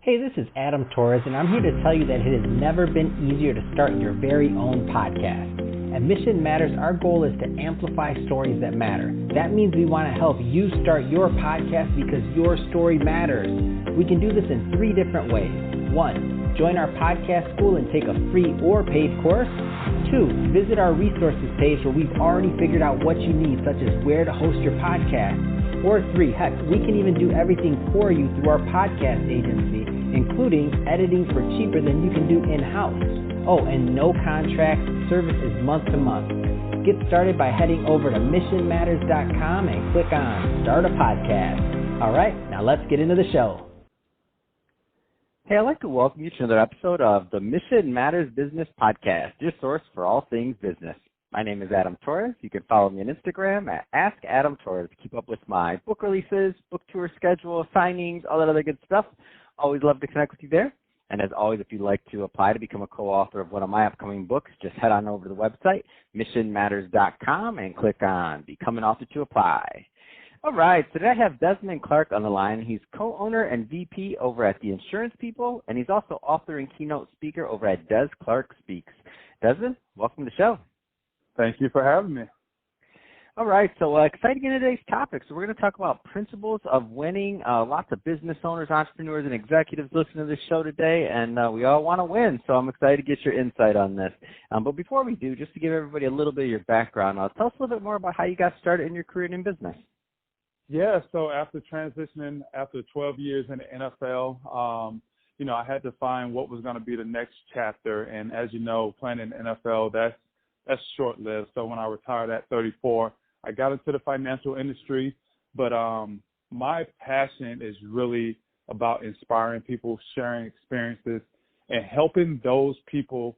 Hey, this is Adam Torres, and I'm here to tell you that it has never been easier to start your very own podcast. At Mission Matters, our goal is to amplify stories that matter. That means we want to help you start your podcast because your story matters. We can do this in 3 different ways. 1, join our podcast school and take a free or paid course. 2, visit our resources page where we've already figured out what you need, such as where to host your podcast. Or 3, heck, we can even do everything for you through our podcast agency, including editing for cheaper than you can do in-house. Oh, and no contract, service is month to month. Get started by heading over to missionmatters.com and click on Start a Podcast. All right, now let's get into the show. Hey, I'd like to welcome you to another episode of the Mission Matters Business Podcast, your source for all things business. My name is Adam Torres. You can follow me on Instagram at AskAdamTorres to keep up with my book releases, book tour schedule, signings, all that other good stuff. Always love to connect with you there. And as always, if you'd like to apply to become a co-author of one of my upcoming books, just head on over to the website, missionmatters.com, and click on Become an Author to apply. All right, so today I have Desmond Clark on the line. He's co-owner and VP over at The Insurance People, and he's also author and keynote speaker over at Dez Clark Speaks. Desmond, welcome to the show. Thank you for having me. All right, so exciting in today's topic. So we're going to talk about principles of winning. Lots of business owners, entrepreneurs, and executives listen to this show today, and we all want to win. So I'm excited to get your insight on this. But before we do, just to give everybody a little bit of your background, tell us a little bit more about how you got started in your career in business. Yeah, so after transitioning, after 12 years in the NFL, I had to find what was going to be the next chapter. And as you know, playing in the NFL, that's short-lived. So when I retired at 34, I got into the financial industry, but my passion is really about inspiring people, sharing experiences, and helping those people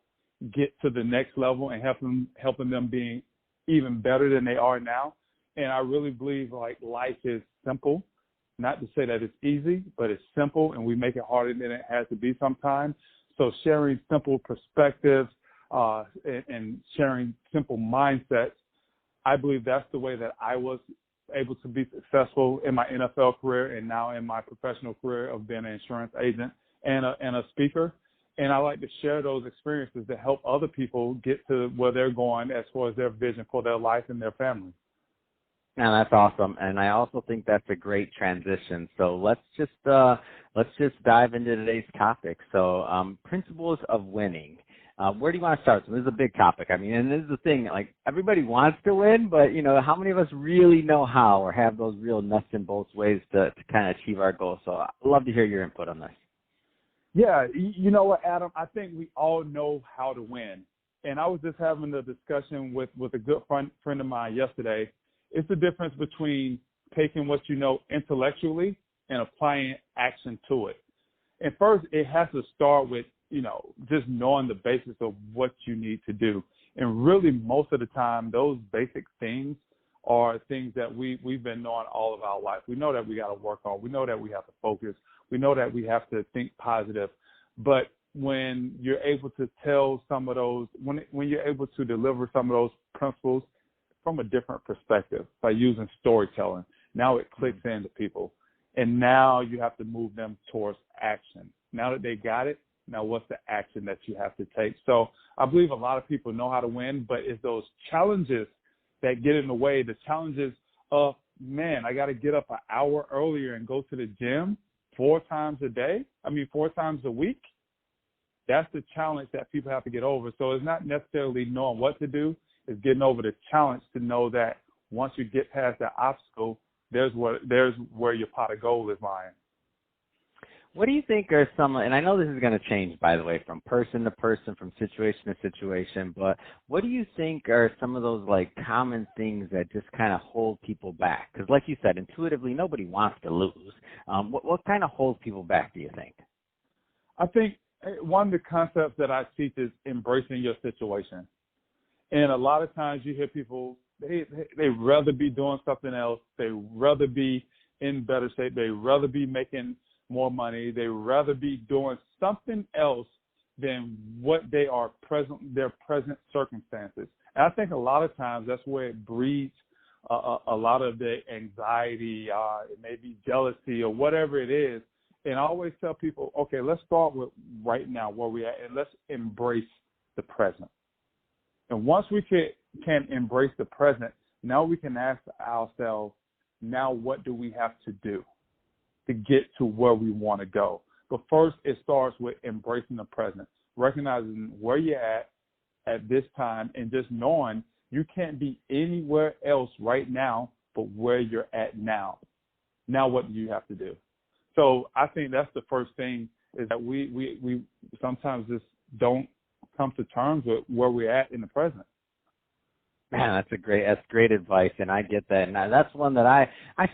get to the next level and helping them being even better than they are now. And I really believe like life is simple. Not to say that it's easy, but it's simple, and we make it harder than it has to be sometimes. So sharing simple perspectives and sharing simple mindsets, I believe that's the way that I was able to be successful in my NFL career and now in my professional career of being an insurance agent and a speaker. And I like to share those experiences to help other people get to where they're going as far as their vision for their life and their family. Now that's awesome, and I also think that's a great transition. So let's just dive into today's topic. So principles of winning. Where do you want to start? So this is a big topic. I mean, and this is the thing, like everybody wants to win, but, how many of us really know how or have those real nuts and bolts ways to kind of achieve our goals? So I'd love to hear your input on this. Yeah, you know what, Adam? I think we all know how to win. And I was just having a discussion with a good friend of mine yesterday. It's the difference between taking what you know intellectually and applying action to it. And first, it has to start with, just knowing the basics of what you need to do. And really, most of the time, those basic things are things that we've been knowing all of our life. We know that we got to work hard. We know that we have to focus. We know that we have to think positive. But when you're able to tell some of those, when you're able to deliver some of those principles from a different perspective by using storytelling, now it clicks into people. And now you have to move them towards action. Now that they got it, now what's the action that you have to take? So I believe a lot of people know how to win, but it's those challenges that get in the way, the challenges of, man, I got to get up an hour earlier and go to the gym 4 times a week. That's the challenge that people have to get over. So it's not necessarily knowing what to do. It's getting over the challenge to know that once you get past that obstacle, there's where your pot of gold is lying. What do you think are some, and I know this is going to change, by the way, from person to person, from situation to situation, but what do you think are some of those, like, common things that just kind of hold people back? Because like you said, intuitively, nobody wants to lose. What kind of holds people back, do you think? I think one of the concepts that I teach is embracing your situation. And a lot of times you hear people, they rather be doing something else. They rather be in better shape. They rather be making more money. They rather be doing something else than what their present circumstances. And I think a lot of times that's where it breeds a lot of the anxiety, it may be jealousy or whatever it is. And I always tell people, okay, let's start with right now where we're at, and let's embrace the present. And once we can embrace the present, now we can ask ourselves, now what do we have to do to get to where we want to go? But first, it starts with embracing the present, recognizing where you're at this time, and just knowing you can't be anywhere else right now but where you're at now. Now what do you have to do? So I think that's the first thing, is that we sometimes just don't come to terms with where we're at in the present. Man, that's great advice, and I get that. And that's one that I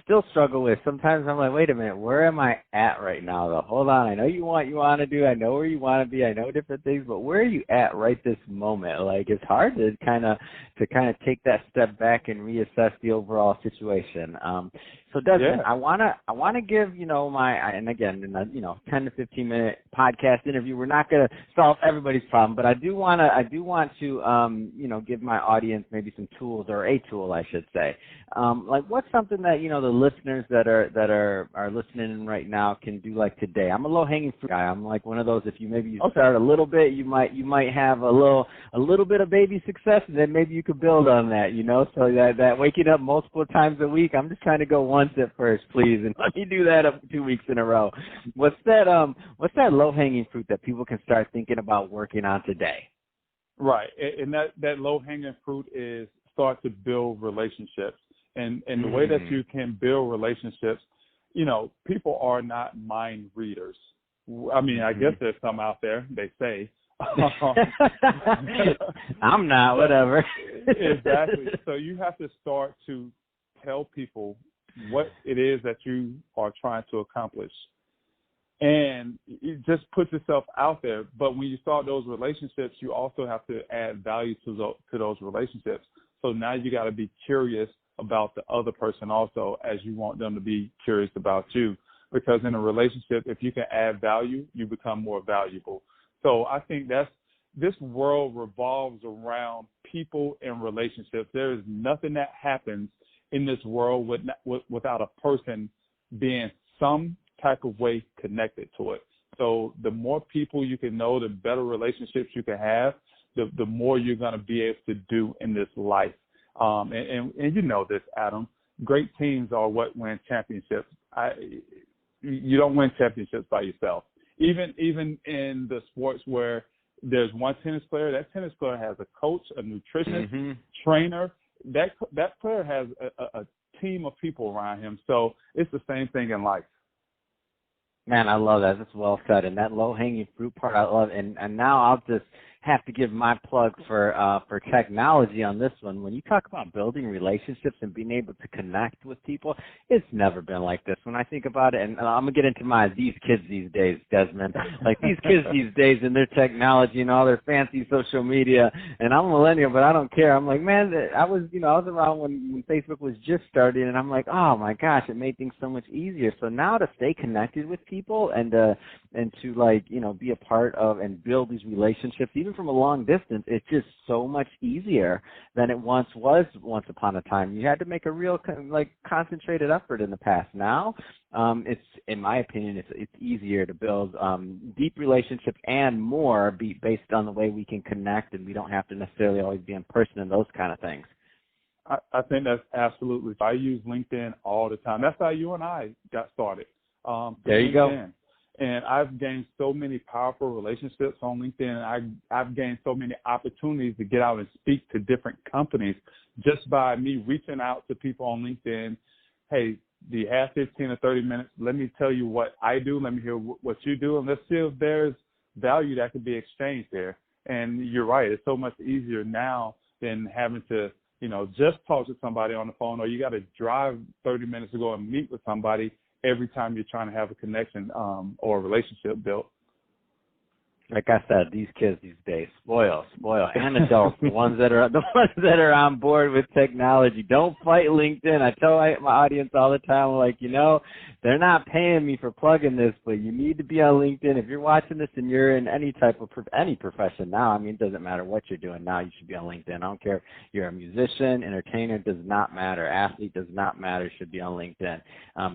still struggle with. Sometimes I'm like, wait a minute, where am I at right now, though? Hold on, I know you want to do, I know where you want to be, I know different things, but where are you at right this moment? Like, it's hard to kind of take that step back and reassess the overall situation. So Desmond, I wanna give, and again, in a 10 to 15 minute podcast interview, we're not gonna solve everybody's problem, but I do want to give my audience maybe some tools, or a tool, I should say. Like, what's something that the listeners that are listening in right now can do, like today? I'm a low hanging fruit guy. I'm like one of those. If you start a little bit, you might have a little bit of baby success, and then maybe you could build on that. So that waking up multiple times a week. I'm just trying to go once at first, please, and let me do that up 2 weeks in a row. What's that low hanging fruit that people can start thinking about working on today? Right, and that low hanging fruit is start to build relationships, and the way that you can build relationships, people are not mind readers. I mean, I guess there's some out there, they say. I'm not, whatever. Exactly. So you have to start to tell people what it is that you are trying to accomplish. And it just puts yourself out there. But when you start those relationships, you also have to add value to those relationships. So now you got to be curious about the other person also, as you want them to be curious about you. Because in a relationship, if you can add value, you become more valuable. So I think this world revolves around people and relationships. There is nothing that happens in this world without a person being some type of way connected to it. So the more people you can know, the better relationships you can have, the more you're going to be able to do in this life. And you know this, Adam, great teams are what win championships. You don't win championships by yourself. Even in the sports where there's one tennis player, that tennis player has a coach, a nutritionist, trainer. That player has a team of people around him. So it's the same thing in life. Man, I love that. That's well said. And that low-hanging fruit part, I love. And now I'll just have to give my plug for technology on this one. When you talk about building relationships and being able to connect with people, it's never been like this. When I think about it, and I'm going to get into these kids these days, Desmond, like these kids these days and their technology and all their fancy social media. And I'm a millennial, but I don't care. I'm like, man, I was around when Facebook was just starting, and I'm like, oh my gosh, it made things so much easier. So now to stay connected with people and to be a part of and build these relationships, even from a long distance, it's just so much easier than it once was. Once upon a time, you had to make a real concentrated effort in the past. Now, it's, in my opinion, it's easier to build deep relationships and more based on the way we can connect, and we don't have to necessarily always be in person and those kind of things. I think that's absolutely. I use LinkedIn all the time. That's how you and I got started. There you go. And I've gained so many powerful relationships on LinkedIn. I've gained so many opportunities to get out and speak to different companies just by me reaching out to people on LinkedIn. Hey, do you have 15 or 30 minutes? Let me tell you what I do. Let me hear what you do. And let's see if there's value that can be exchanged there. And you're right. It's so much easier now than having to, just talk to somebody on the phone, or you got to drive 30 minutes to go and meet with somebody every time you're trying to have a connection or a relationship built. Like I said, these kids these days spoil, and adults, the ones that are on board with technology. Don't fight LinkedIn. I tell my audience all the time, like, they're not paying me for plugging this, but you need to be on LinkedIn. If you're watching this and you're in any type of any profession now, I mean, it doesn't matter what you're doing now, you should be on LinkedIn. I don't care if you're a musician, entertainer, does not matter. Athlete does not matter, should be on LinkedIn,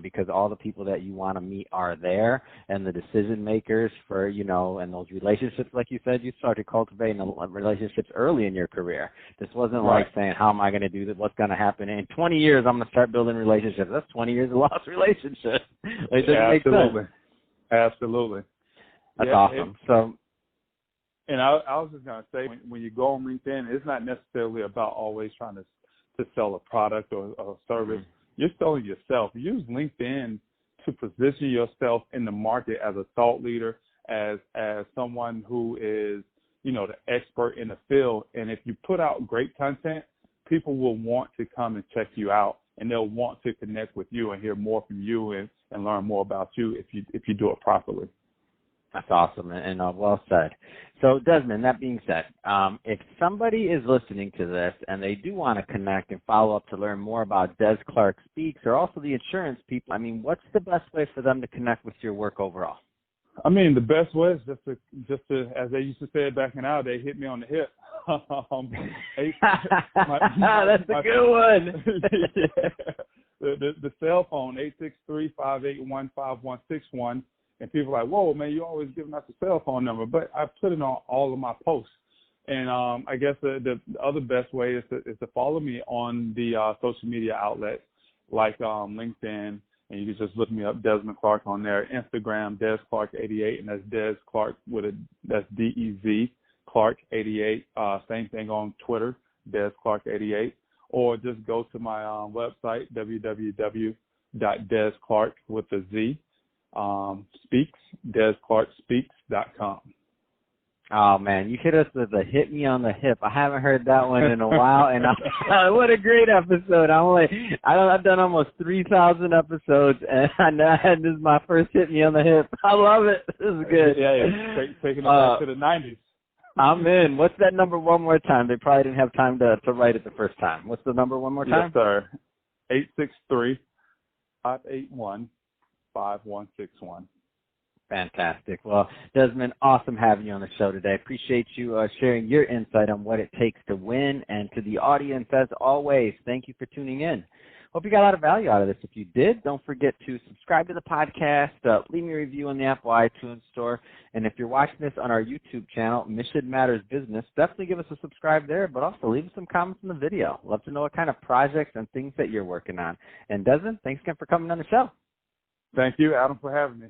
because all the people that you want to meet are there, and the decision makers for, and those relationships, like you said, you started cultivating relationships early in your career. This wasn't like saying, how am I going to do this? What's going to happen? In 20 years, I'm going to start building relationships. That's 20 years of lost relationships. It doesn't make sense. Absolutely. That's awesome. And I was just going to say, when you go on LinkedIn, it's not necessarily about always trying to sell a product or a service. Mm-hmm. You're selling yourself. Use LinkedIn to position yourself in the market as a thought leader, as someone who is, the expert in the field. And if you put out great content, people will want to come and check you out, and they'll want to connect with you and hear more from you and learn more about you if you do it properly. That's awesome and well said. So, Desmond, that being said, if somebody is listening to this and they do want to connect and follow up to learn more about Dez Clark Speaks or also the insurance people, I mean, what's the best way for them to connect with your work overall? I mean, the best way is just to, as they used to say back in our day, hit me on the hip. That's a good one. The cell phone, 863-581-5161. And people are like, whoa, man, you're always giving us the cell phone number. But I put it on all of my posts. And I guess the other best way is to follow me on the social media outlets like LinkedIn. And you can just look me up, Desmond Clark, on there. Instagram, Dez Clark 88, and that's Dez Clark that's D-E-Z, Clark 88. Same thing on Twitter, Dez Clark 88. Or just go to my website, www.dezclark with a Z. Speaks, DezClarkSpeaks.com. Oh, man, you hit us with a hit me on the hip. I haven't heard that one in a while, and what a great episode. I've done almost 3,000 episodes, and this is my first hit me on the hip. I love it. This is good. Yeah. Taking it back to the 90s. I'm in. What's that number one more time? They probably didn't have time to write it the first time. What's the number one more time? Yes, sir. 863-581-5161. Fantastic. Well, Desmond, awesome having you on the show today. Appreciate you sharing your insight on what it takes to win. And to the audience, as always, thank you for tuning in. Hope you got a lot of value out of this. If you did, don't forget to subscribe to the podcast, leave me a review on the Apple iTunes store. And if you're watching this on our YouTube channel, Mission Matters Business, definitely give us a subscribe there, but also leave us some comments in the video. Love to know what kind of projects and things that you're working on. And Desmond, thanks again for coming on the show. Thank you, Adam, for having me.